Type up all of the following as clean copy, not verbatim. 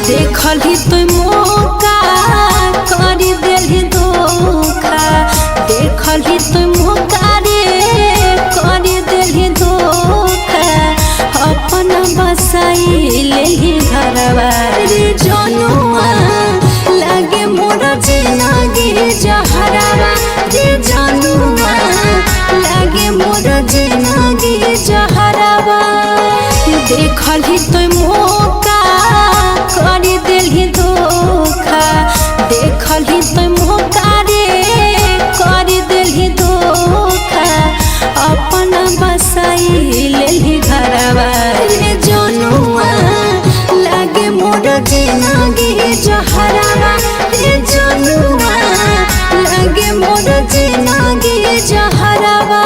देखली तुम मौका कर दिली धोखा देखली तुम मौका रे कर दिली धोखा अपन बसाई ले घरवा रे जनुआ लगे मोर जिंदगी जहरवा रे जनुआ लगे मोर जिंदगी जहरवा देखली तुम मौका कर दिली धोखा देखली तुम मौका रे कर दिली धोखा अपन बसाई ले घरवा रे जनुआ लगे मोर जिंदगी जहरवा रे जनुआ लगे मोर जिंदगी जहरवा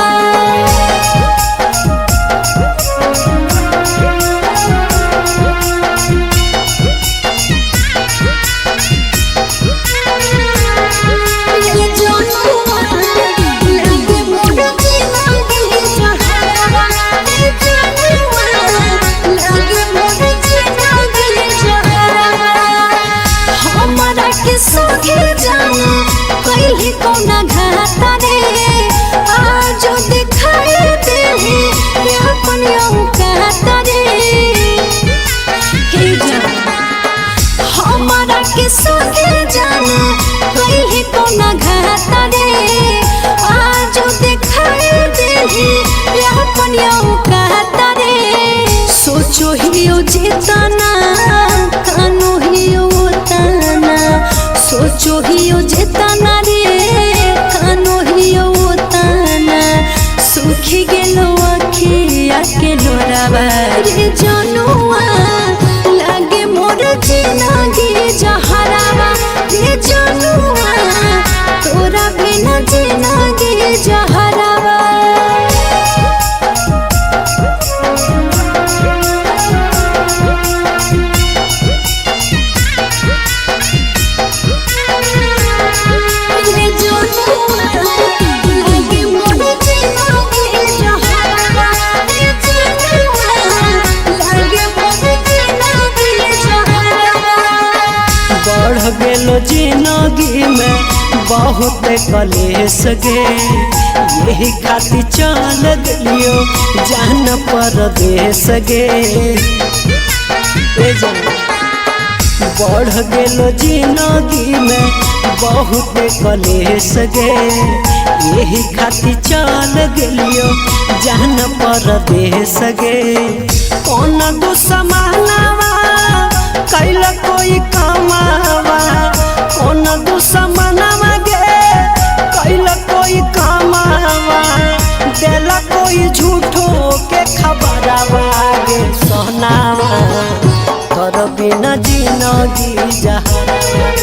सखे जाना पहले कौना घाता रे आज दिखाई दे अपन कहता रे हे जाना हमारा के सखे जाना पहले कौना घाता रे आज दिखाई दे अपन कहता रे सोचो ही जितना कानो ही सोचो हियो जितना रे कानो हियो तना सुखी गेलो अखिया के लोरावा रे जनुआ लगे मोर जिंदगी जहरवा रे जनुआ तोरा बिना जिंदगी जहरवा बढ़ गेलो जिंदगी में बहुत कलेस गे यही खातिर चल गलियो जान परदेस गे बढ़ गेलो जिंदगी में बहुत कलेस गे यही खातिर चल गलियो जान परदेस गे कौन दुश्मनवा कैल कोई कमावा कौन दुश्मनवा गे कैल कोई कमावा देला कोई झूठो के खबरवा गे सोनावा तोर बिना जिंदगी जहरवा